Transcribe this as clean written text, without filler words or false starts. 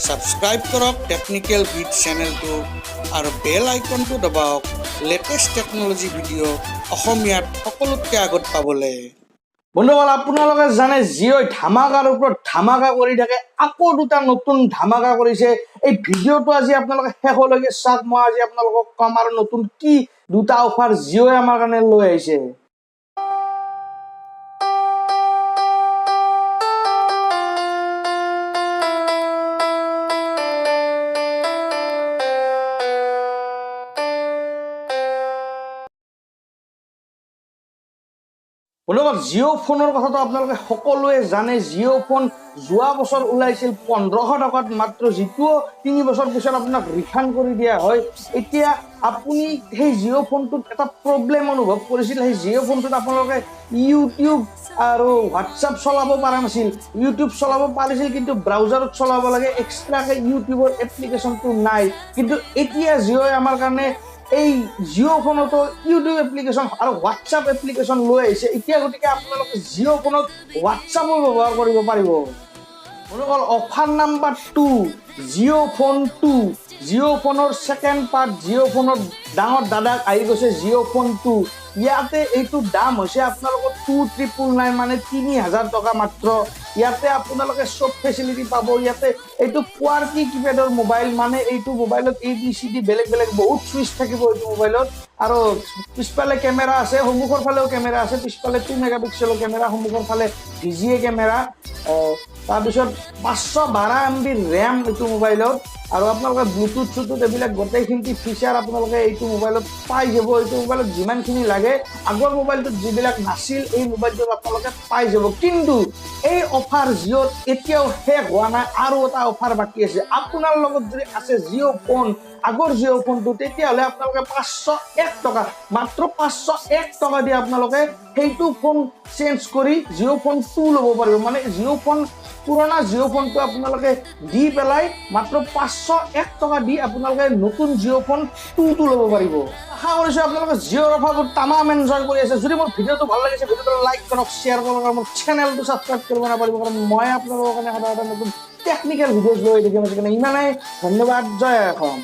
Subscribe কৰক technical beet চেনেলটো আৰু বেল আইকনটো দবাওক লেটেষ্ট টেকনলজি ভিডিঅ' অসমীয়াত সকলোতকৈ আগত পাবলৈ। বন্ধুসকল, আপোনালোকে জানে জিঅ'ই ধামাকাৰ ওপৰত ধামাকা কৰি থাকে, আকৌ দুটা নতুন ধামাকা কৰিছে। এই ভিডিঅ'টো আজি আপোনালোকে শেষলৈকে চাওক। মই আজি আপোনালোকক কম আৰু নতুন কি দুটা অফাৰ জিঅ'ই আমাৰ কাৰণে লৈ আহিছে। বন্ধুসকল, জিঅ' ফোনৰ কথাটো আপোনালোকে সকলোৱে জানে। জিঅ' ফোন যোৱা বছৰ ওলাইছিল 1500 টকাত মাত্ৰ, যিটো 3 বছৰ পিছত আপোনাক ৰিফাণ্ড কৰি দিয়া হয়। এতিয়া আপুনি সেই জিঅ' ফোনটোত এটা প্ৰব্লেম অনুভৱ কৰিছিল। সেই জিঅ' ফোনটোত আপোনালোকে ইউটিউব আৰু হোৱাটছআপ চলাব পৰা নাছিল। ইউটিউব চলাব পাৰিছিল, কিন্তু ব্ৰাউজাৰত চলাব লাগে, এক্সট্ৰাকৈ ইউটিউবৰ এপ্লিকেশ্যনটো নাই। কিন্তু এতিয়া জিঅ'ই আমাৰ কাৰণে এই জিঅ' ফোনতো ইউটিউব এপ্লিকেশ্যন আৰু হোৱাটছআপ এপ্লিকেশ্যন লৈ আহিছে। এতিয়া গতিকে আপোনালোকে জিঅ' ফোনত হোৱাটছআপো ব্যৱহাৰ কৰিব পাৰিব। বন্ধুসকল, offer number 2, Jio' phone 2। Jio' ফোনৰ ছেকেণ্ড পাৰ্ট, জিঅ' ফোনৰ ডাঙৰ দাদাক আহি গৈছে জিঅ' ফোন 2। ইয়াতে এইটো দাম হৈছে আপোনালোকৰ 2999, মানে 3000 টকা মাত্ৰ। ইয়াতে আপোনালোকে চব ফেচিলিটি পাব। ইয়াতে এইটো কোৱাৰ্কি কিপেডৰ মোবাইল, মানে এইটো মোবাইলত ABCD বেলেগ বেলেগ বহুত চুইচ থাকিব এইটো মোবাইলত। আৰু পিছফালে কেমেৰা আছে, সন্মুখৰ ফালেও কেমেৰা আছে। পিছফালে 2 মেগাপিক্সেলৰ কেমেৰা, সন্মুখৰ ফালে VGA কেমেৰা। তাৰপিছত 512 MB ৰেম এইটো মোবাইলত। আৰু আপোনালোকে ব্লুটুথ চুটুথ এইবিলাক গোটেইখিনি ফিচাৰ আপোনালোকে এইটো মোবাইলত পাই যাব। এইটো মোবাইলত যিমানখিনি লাগে, আগৰ মোবাইলটোত যিবিলাক নাছিল এই মোবাইলটোত আপোনালোকে পাই যাব। কিন্তু এই অফাৰ জিঅ'ত এতিয়াও শেষ হোৱা নাই, আৰু এটা অফাৰ বাকী আছে। আপোনাৰ লগত যদি আছে জিঅ' ফোন, আগৰ জিঅ' ফোনটো, তেতিয়াহ'লে আপোনালোকে 501 টকা, মাত্ৰ 501 টকা দি আপোনালোকে সেইটো ফোন চেঞ্জ কৰি জিঅ' ফোন 2 ল'ব পাৰিব। মানে জিঅ' ফোন পুৰণা জিঅ' ফোনটো আপোনালোকে দি পেলাই মাত্ৰ 501 টকা দি আপোনালোকে নতুন জিঅ' ফোন 2টো ল'ব পাৰিব। আশা কৰিছোঁ আপোনালোকে জিঅ'ৰ অফাৰবোৰ তামাম এনজয় কৰি আছে। যদি মোৰ ভিডিঅ'টো ভাল লাগিছে, ভিডিঅ'টো লাইক কৰক, শ্বেয়াৰ কৰক, আৰু মোৰ চেনেলটো ছাবস্ক্ৰাইব কৰিব নাপাৰিব, কাৰণ মই আপোনালোকৰ কাৰণে সদায় নতুন টেকনিকেল ভিডিঅ'জ লৈ থাকিম। ইমানেই, ধন্যবাদ, জয় অসম।